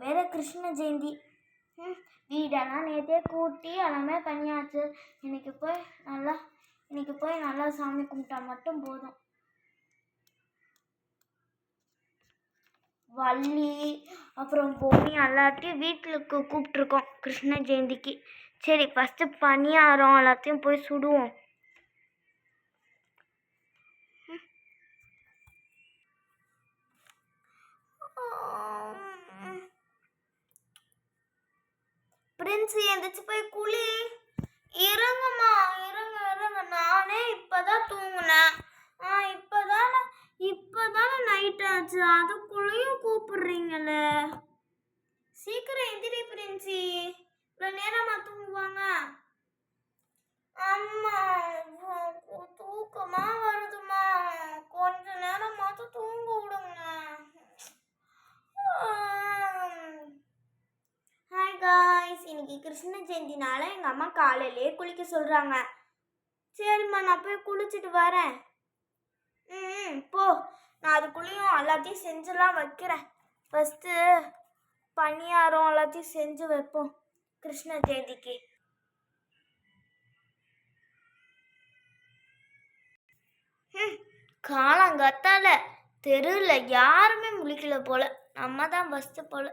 வேறு கிருஷ்ண ஜெயந்தி. வீடெல்லாம் நேற்றே கூட்டி எல்லாமே பண்ணியாச்சு. இன்னைக்கு போய் நல்லா சாமி கும்பிட்டா மட்டும் போதும். வள்ளி அப்புறம் பொம்மி எல்லாத்தையும் வீட்டுக்கு கூப்பிட்ருக்கோம் கிருஷ்ண ஜெயந்திக்கு. சரி, ஃபஸ்ட்டு பணியாரம் எல்லாத்தையும் போய் சுடுவோம். பிரின்ஸ் எந்திரிச்சு போய் குளி. இறங்கம்மா, இறங்க. நானே இப்பதான் தூங்குனேன். இப்பதானே நைட் ஆச்சு, அதுக்குள்ளேயும் கூப்பிடுறீங்களே. சீக்கிரம் எந்திரி பிரின்சி. இவ்வளோ நேரமா தூங்குவாங்க? அம்மா தூக்கமா வருதுமா, கொஞ்ச நேரமாச்சும் தூங்க விடுங்க. ஹாய் காய்ஸ், இன்னைக்கு கிருஷ்ண ஜெயந்தினால எங்கள் அம்மா காலையிலே குளிக்க சொல்கிறாங்க. சரிம்மா, நான் போய் குளிச்சுட்டு வரேன். போ. நான் அதுக்குள்ளேயும் எல்லாத்தையும் செஞ்செல்லாம் வைக்கிறேன். ஃபஸ்ட்டு பணியாரம் எல்லாத்தையும் செஞ்சு வைப்போம் கிருஷ்ண ஜெயந்திக்கு. காலங்கத்தால தெருவில் யாருமே முழிக்கல போல, நம்ம தான் ஃபஸ்ட்டு போல.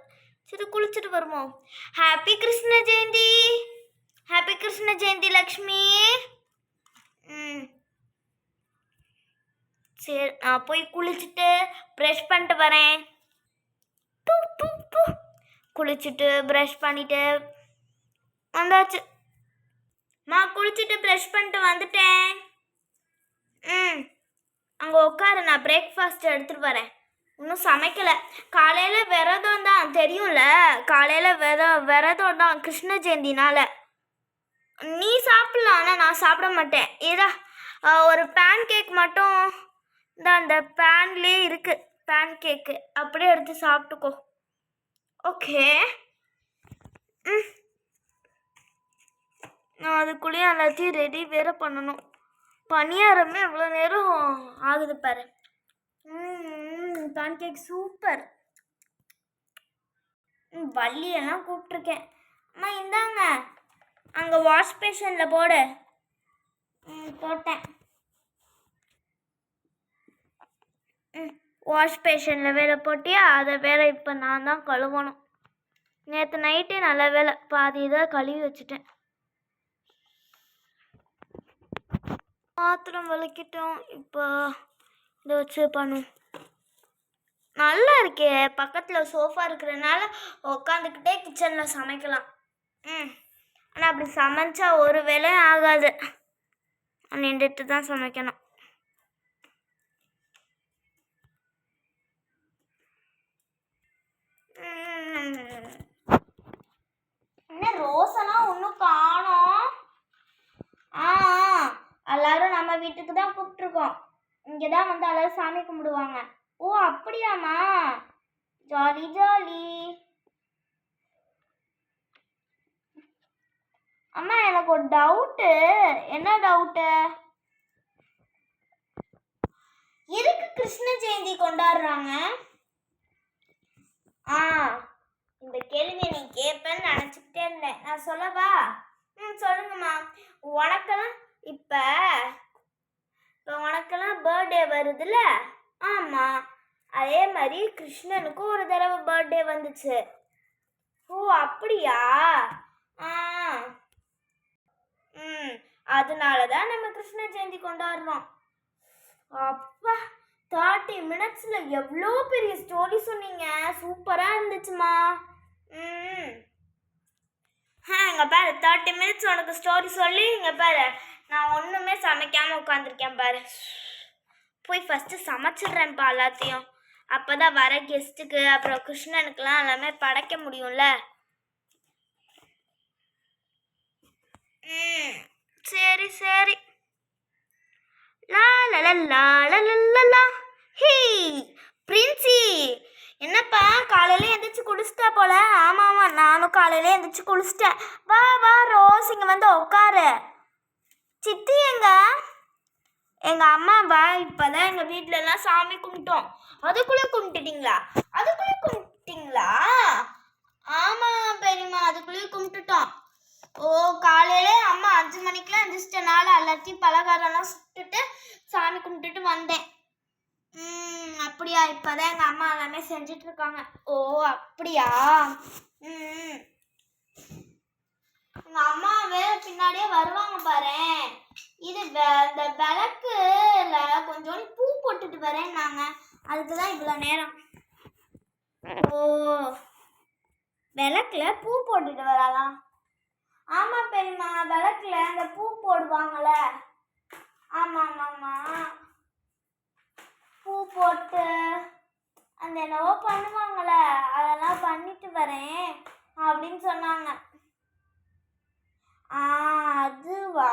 சரி, குளிச்சுட்டு வருவோம். ஹாப்பி கிருஷ்ண ஜெயந்தி. ஹாப்பி கிருஷ்ண ஜெயந்தி லக்ஷ்மி. சரி, நான் போய் குளிச்சுட்டு ப்ரஷ் பண்ணிட்டு வரேன். குளிச்சுட்டு ப்ரஷ் பண்ணிட்டு வந்தாச்சு. குளிச்சுட்டு ப்ரஷ் பண்ணிட்டு வந்துட்டேன். அங்கே உட்காரு, நான் பிரேக்ஃபாஸ்ட் எடுத்துகிட்டு வரேன். இன்னும் சமைக்கலை. காலையில் விரதம் தான், தெரியும்ல. காலையில் விரதம் தான் கிருஷ்ண ஜெயந்தினால. நீ சாப்பிட்லாம், ஆனால் நான் சாப்பிட மாட்டேன். ஏதா ஒரு பேன் கேக் மட்டும் தான் அந்த பேன்லேயே இருக்குது. பேன் கேக்கு அப்படியே எடுத்து சாப்பிட்டுக்கோ. ஓகே. நான் அதுக்குள்ளேயும் எல்லாத்தையும் ரெடி வேறு பண்ணணும். பணியாரமே இவ்வளோ நேரம் ஆகுது பாரு. Pancake super. வள்ளியெல்லாம் கூப்பிட்ருக்கேன். அம்மா இந்தாங்க, அங்கே வாஷ் பேஷனில் போடு. போட்டேன். வாஷ் பேஷனில் வேலை போட்டியா? அதை வேலை இப்போ நான் தான் கழுவணும். நேற்று நைட்டே நல்ல வேலை, பாதி இதை கழுவி வச்சுட்டேன். பாத்திரம் விளக்கிட்டோம். இப்போ இதை வச்சு பண்ணும். நல்லா இருக்கே, பக்கத்தில் சோஃபா இருக்கிறனால உட்காந்துக்கிட்டே கிச்சனில் சமைக்கலாம். ஆனால் அப்படி சமைச்சா ஒரு வேலையும் ஆகாது, நின்றுட்டு தான் சமைக்கணும். என்ன ரோஸெல்லாம் ஒன்றும் காணோம். எல்லாரும் நம்ம வீட்டுக்கு தான் கூப்பிட்ருக்கோம். இங்கே தான் வந்து எல்லாரும் சாமி கும்பிடுவாங்க. ஓ அப்படியாம்மா, ஜாலி ஜாலி. அம்மா, எனக்கு ஒரு டவுட்டு. என்ன டவுட்டு? எதுக்கு கிருஷ்ண ஜெயந்தி கொண்டாடுறாங்க? இந்த கேள்வியை நீ கேட்பேன்னு நினச்சிக்கிட்டே இருந்தேன். நான் சொல்லவா? சொல்லுங்கம்மா. உனக்கெல்லாம் பர்த்டே வருதுல்ல? ஆமாம். அதே மாதிரி கிருஷ்ணனுக்கும் ஒரு தடவை பர்த்டே வந்துச்சு. ஓ அப்படியா? அதனால தான் நம்ம கிருஷ்ண ஜெயந்தி கொண்டாடுறோம். அப்பா, 30 minutes எவ்வளோ பெரிய ஸ்டோரி சொன்னீங்க. சூப்பராக இருந்துச்சுமா. இங்கே பாரு, 30 minutes உனக்கு ஸ்டோரி சொல்லி இங்கே பாரு, நான் ஒன்றுமே சமைக்காமல் உட்காந்துருக்கேன் பாரு. போய் ஃபஸ்ட்டு சமைச்சிடுறேன்ப்பா எல்லாத்தையும். அப்போ தான் வர கெஸ்ட்டுக்கு அப்புறம் கிருஷ்ணனுக்கெலாம் எல்லாமே படைக்க முடியும்ல. சரி சரி. லா லா லா லா லா லா. ஹே பிரின்சி, என்னப்பா காலையில எந்திரிச்சு குளிச்சிட்டா போல? ஆமாம், நானும் காலையில எந்திரிச்சு குளிச்சிட்டேன். வா ரோஸ், இங்கே வந்து உட்காரு. சித்தி எங்கள் அம்மாவா இப்போதான் எங்கள் வீட்டிலலாம் சாமி கும்பிட்டோம். அதுக்குள்ளே கும்பிட்டுட்டீங்களா? ஆமா பெரியம்மா, அதுக்குள்ளேயும் கும்பிட்டுட்டோம். ஓ, காலையில அம்மா 5 மணிக்கெல்லாம் எந்திரிச்சிட்டனால எல்லாத்தையும் பலகாரம்லாம் சுட்டுட்டு சாமி கும்பிட்டுட்டு வந்தேன். அப்படியா? இப்பதான் எங்க அம்மா எல்லாமே செஞ்சுட்டு இருக்காங்க. ஓ அப்படியா? எங்க அம்மா வேற பின்னாடியே வருவாங்க பாரு. இது இந்த விளக்குல கொஞ்சோண்டு பூ போட்டுட்டு வரேன்னாங்க, அதுக்குதான் இவ்வளவு நேரம். ஓ, விளக்குல பூ போட்டுட்டு வரலாம். ஆமா பெரியம்மா, விளக்குல அந்த பூ போடுவாங்கல்ல. ஆமா ஆமாம்மா, பூ போட்டு அந்த என்னவோ பண்ணுவாங்கல்ல, அதெல்லாம் பண்ணிட்டு வரேன் அப்படின்னு சொன்னாங்க. அதுவா?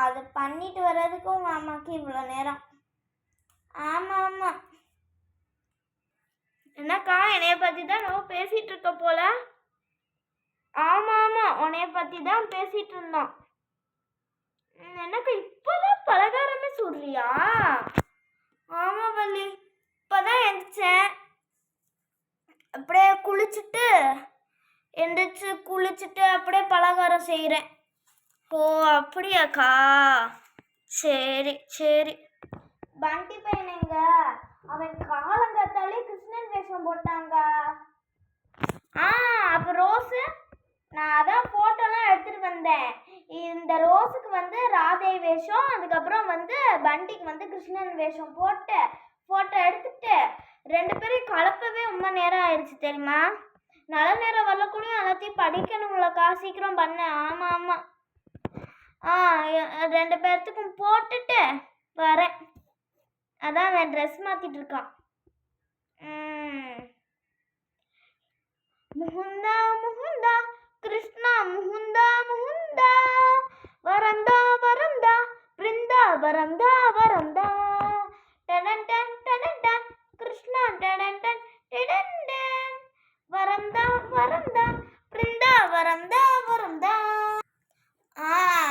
அது பண்ணிட்டு வர்றதுக்கு உங்க அம்மாக்கு இவ்வளோ நேரம். ஆமா ஆமா. என்னக்கா, என்னைய பத்தி தான் நம்ம பேசிட்டு இருக்க போல. ஆமா ஆமா, உன்னைய பத்தி தான் பேசிட்டு இருந்தோம். எனக்கு இப்பதான் பலகாரமே சொல்றியா? ஆமா வள்ளி, இப்பதான் எந்திரிச்சேன். அப்படியே குளிச்சுட்டு எந்திரிச்சு குளிச்சுட்டு அப்படியே பலகாரம் செய்கிறேன். ஓ அப்படியாக்கா, சரி சரி. பண்டி பையனுங்க, அவன் காலங்காத்தாலே கிருஷ்ணன் வேஷம் போட்டாங்க. அப்போ ரோஸு, நான் அதான் ஃபோட்டோலாம் எடுத்துகிட்டு வந்தேன். இந்த ரோஸுக்கு வந்து ராதே வேஷம், அதுக்கப்புறம் வந்து பண்டிக்கு வந்து கிருஷ்ணன் வேஷம் போட்டு ஃபோட்டோ எடுத்துட்டு 2 பேரையும் கலப்பவே ரொம்ப நேரம் ஆயிடுச்சு தெரியுமா? நல்ல நேரம் வரலக்கூடயும் எல்லாத்தையும் படிக்கணுங்களக்கா, சீக்கிரம் பண்ண. ஆமாம் ஆமாம். 2 பேர்த்துக்கும் போட்டுட்டு வரேன். அதான் அவன் ட்ரெஸ் மாற்றிட்டு இருக்கான். முகுந்தா முகுந்தா கிருஷ்ணா முகுந்தா முகுந்தா வரந்தா வரந்தா பிருந்தா வரந்தா வரந்தா டடன் டன் டடன் டன் கிருஷ்ணா டடன் டன் டடன் டன் வரந்தா வரந்தா பிருந்தா வரந்தா வரந்தா.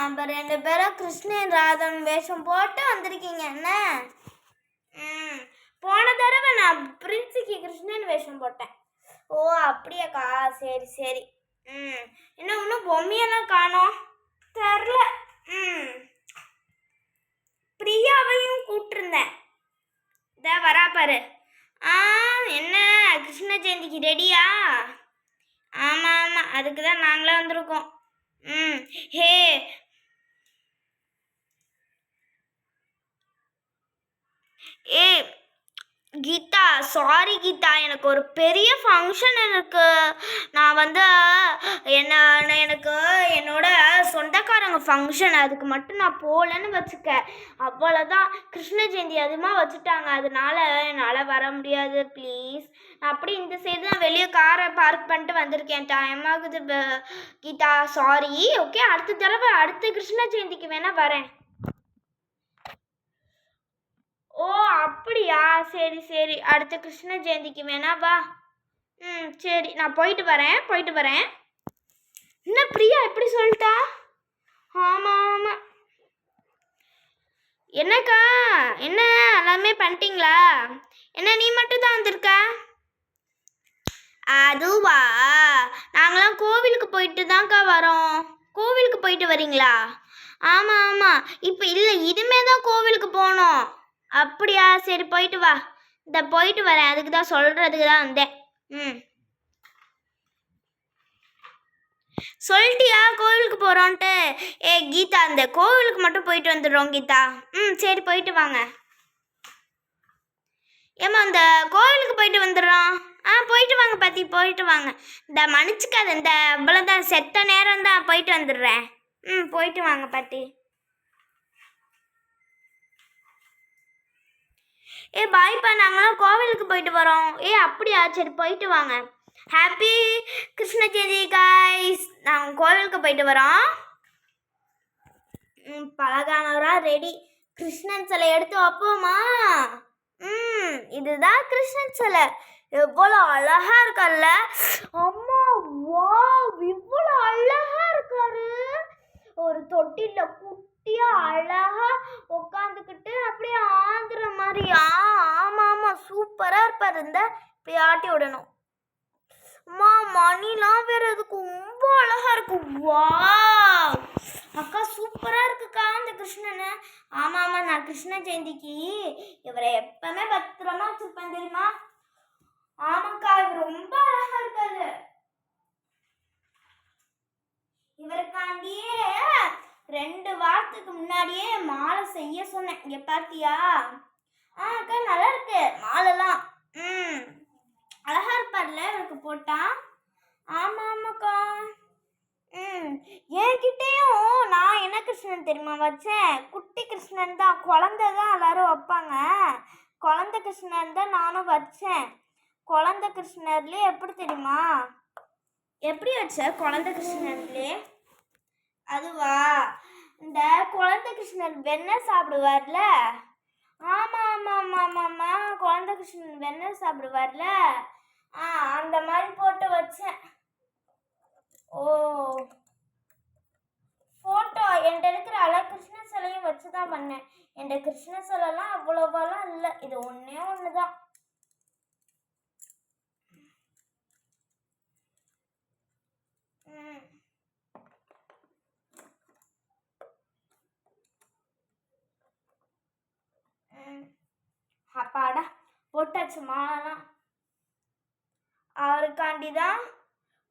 அப்போ 2 பேரும் கிருஷ்ணன் ராதன் வேஷம் போட்டு வந்திருக்கீங்க என்ன? போன தடவை நான் பிரின்ஸுக்கு கிருஷ்ணன் வேஷம் போட்டேன். ஓ அப்படியாக்கா, சரி சரி. என்ன ஒன்றும் பொம்மையெல்லாம் காணோம், தெரில. பிரியாவையும் கூப்பிட்டுருந்தேன், இதை வரா பாரு. என்ன கிருஷ்ண ஜெயந்திக்கு ரெடியா? ஆமாம் ஆமாம், அதுக்கு தான் நாங்களே வந்திருக்கோம். ஹே ஏ கீதா, சாரி கீதா, எனக்கு ஒரு பெரிய ஃபங்க்ஷன் இருக்கு. நான் வந்து எனக்கு என்னோட சொந்தக்காரங்க ஃபங்க்ஷன், அதுக்கு மட்டும் நான் போகலன்னு வச்சுக்க. அவ்வளோதான், கிருஷ்ண ஜெயந்தி அதுமாக வச்சுட்டாங்க, அதனால என்னால் வர முடியாது. ப்ளீஸ். நான் அப்படி இந்த சைடு தான் வெளியே காரை பார்க் பண்ணிட்டு வந்திருக்கேன். டைம் ஆகுது கீதா, சாரி. ஓகே, அடுத்த தடவை அடுத்த கிருஷ்ண ஜெயந்திக்கு வேணால் வரேன். ஓ அப்படியா, சரி சரி, அடுத்த கிருஷ்ண ஜெயந்திக்கு வேணா வா. சரி, நான் போயிட்டு வரேன். என்ன பிரியா எப்படி சொல்லிட்டா? ஆமாம் ஆமாம். என்னக்கா, என்ன எல்லாமே பண்ணிட்டீங்களா? என்ன நீ மட்டும் தான் வந்திருக்க? அதுவா, நாங்களாம் கோவிலுக்கு போயிட்டு தான்க்கா வரோம். கோவிலுக்கு போயிட்டு வரீங்களா? ஆமாம் ஆமாம். இப்போ இல்லை, இனிமே தான் கோவிலுக்கு போகணும். அப்படியா, சரி போயிட்டு வா. இந்த போயிட்டு வரேன், அதுக்கு தான் சொல்கிறதுக்கு தான் வந்தேன். சொல்லிட்டியா கோவிலுக்கு போகிறோன்ட்டு? கீதா, அந்த கோவிலுக்கு மட்டும் போயிட்டு வந்துடுறோம் கீதா. சரி போயிட்டு வாங்க. ஏம்மா, அந்த கோவிலுக்கு போயிட்டு வந்துடுறோம். போயிட்டு வாங்க பாத்தி, போயிட்டு வாங்க. இந்த மன்னிச்சுக்காது, இந்த அவ்வளோதான், செத்த நேரம் தான், போயிட்டு வந்துடுறேன். போயிட்டு வாங்க பாட்டி. பாய்ப்பா, நாங்களாம் கோவிலுக்கு போயிட்டு வரோம். அப்படியா, சரி போயிட்டு வாங்க. Happy Krishna Jayanti guys. நாங்கள் கோவிலுக்கு போயிட்டு வரோம். பலகானவரா ரெடி. கிருஷ்ணன் சிலை எடுத்து வைப்போமா? இதுதான் கிருஷ்ணன் சிலை. எவ்வளோ அழகா இருக்கார்ல அம்மா. வா, இவ்வளோ அழகா இருக்காரு. ஒரு தொட்டில குட்டியா அழகா உட்காந்துக்கிட்டு அப்படியே ஆந்துற மாதிரியா. ஆமா ஆமா, சூப்பரா இருப்பாரு. இந்த இப்படி ஆட்டி விடணும். அம்மா மணிலாம் வேற இதுக்கு ரொம்ப அழகா இருக்கு. வா அக்கா சூப்பரா இருக்குக்கா அந்த கிருஷ்ணனு. ஆமா ஆமா, நான் கிருஷ்ண ஜெயந்திக்கு இவரை எப்பவுமே பத்திரமா வச்சிருப்பேன் தெரியுமா. ஆமாக்கா, இவர் ரொம்ப அழகா இருக்காரு. இவருக்காண்டியே 2 வாரத்துக்கு முன்னாடியே மாலை செய்ய சொன்னேன். இங்க பாத்தியா? அக்கா நல்லா இருக்கு மாலைலாம். அழகா இருப்பார்ல இவருக்கு போட்டா. ஆமா ஆமாக்கா. என்கிட்டயும் நான் என்ன கிருஷ்ணன் தெரியுமா வச்சேன்? குட்டி கிருஷ்ணன் தான், குழந்தை தான் எல்லாரும் வைப்பாங்க. குழந்தை கிருஷ்ணன் தான் நானும் வச்சேன். குழந்தை கிருஷ்ணர்லேயே எப்படி தெரியுமா? எப்படி வச்ச குழந்தை கிருஷ்ணன்லே? அதுவா, இந்த குழந்தை கிருஷ்ணன் வெண்ணெய் சாப்பிடுவார்ல. ஆமா ஆமா ஆமா ஆமாம்மா, குழந்தை கிருஷ்ணன் வெண்ணெய் சாப்பிடுவார்ல. அந்த மாதிரி போட்டு வச்சேன். ஓ, ஃபோட்டோ என்கிட்ட இருக்கிற கிருஷ்ண சிலையும் வச்சு தான் பண்ணேன். என்கிட்ட கிருஷ்ண சிலைலாம் அவ்வளோவாலாம் இல்லை, இது ஒன்றே ஒன்று தான். அப்பாடா போட்டாச்சு மாலாம். அவருக்காண்டி தான்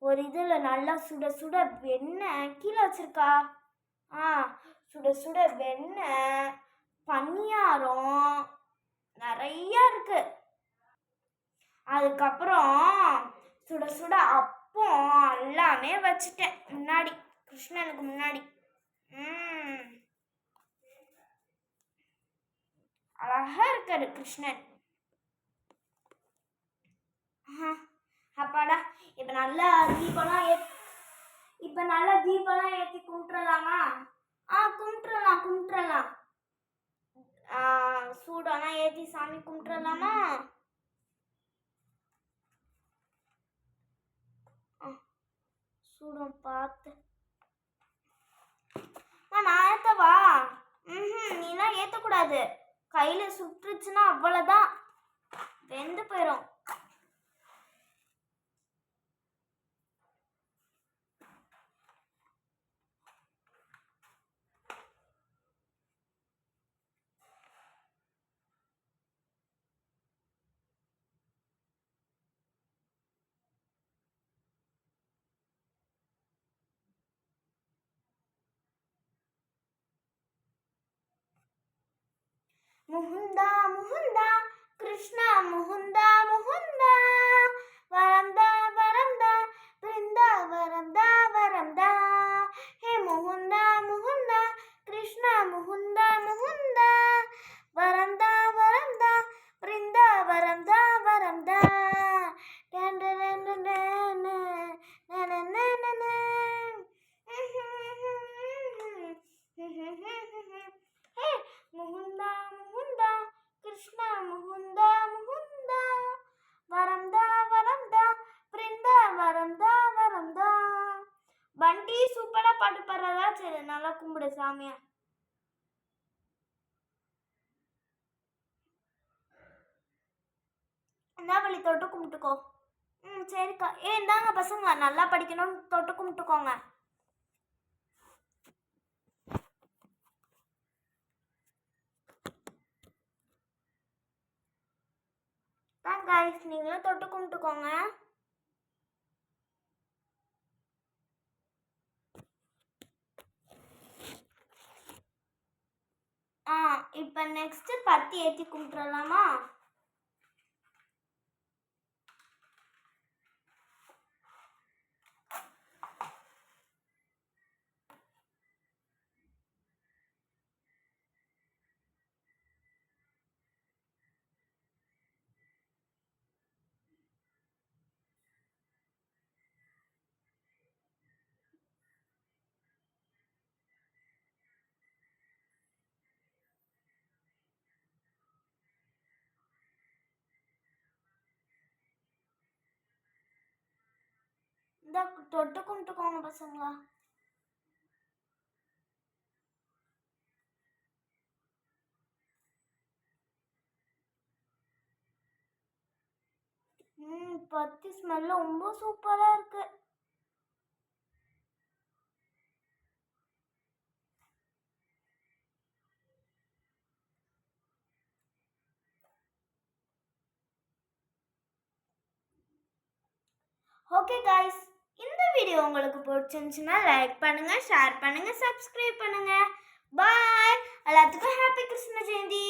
ஒரு இதில் நல்லா சுட சுட வெண்ணெய் கீழே வச்சிருக்கா. சுட சுட வெண்ணெய், பனியாரம் நிறைய இருக்கு. அதுக்கப்புறம் சுட சுட அப்பம் எல்லாமே வச்சுட்டேன் முன்னாடி, கிருஷ்ணனுக்கு முன்னாடி. அழகா இருக்காரு கிருஷ்ணன். அப்பாடா, இப்ப நல்லா தீபம்லாம் ஏத்தி கும்பிட்டுறலாமா? கும்பிட்டுறலாம். சூடெல்லாம் ஏத்தி சாமி கும்பிட்டுறலாமா? சூடம் பார்த்து நான் ஏத்தவா? நீலாம் ஏத்தக்கூடாது. கையில சுற்றுச்சுன்னா அவ்வளவுதான், வெந்து போயிடும். முகுந்தா முகுந்தா கிருஷ்ணா முகுந்தா முகுந்தா, வரம்தா வரம்தா பிருந்தா வரம்தா வரம்தா. ஹே முகுந்தா முகுந்தா கிருஷ்ணா முகுந்தா முகுந்தா, வரம்தா வரம்தா பிருந்தா வரம்தா வரம்தா. முகுந்தா முகுந்தா கிருஷ்ணா முகுந்தா முகுந்தா, வரம்தா வரம்தா பிருந்தா வரம்தா வரம்தா. பண்டி சூப்பரா பாட்டு பாடுறதா. சரி, நல்லா கும்பிடு சாமியா. என்ன வழி, தொட்டு கும்பிட்டுக்கோ. சரிக்கா. இந்தாங்க பசங்க, நல்லா படிக்கணும்னு தொட்டு கும்பிட்டுக்கோங்க. கைஸ், நீங்களும் தொட்டு கும்பிட்டுக்கோங்க. இப்போ நெக்ஸ்ட் பத்தி ஏற்றி கும்பிட்டுறலாமா? இந்த தொட்டு கும்பிட்டுக்கோங்க பசங்களா. பத்தி ஸ்மெல் ரொம்ப சூப்பரா இருக்கு. ஓகே गाइस, இந்த வீடியோ உங்களுக்கு பிடிச்சிருந்துச்சுன்னா லைக் பண்ணுங்க, ஷேர் பண்ணுங்க, சப்ஸ்கிரைப் பண்ணுங்க. பாய். எல்லாத்துக்கும் ஹாப்பி கிருஷ்ண ஜெயந்தி.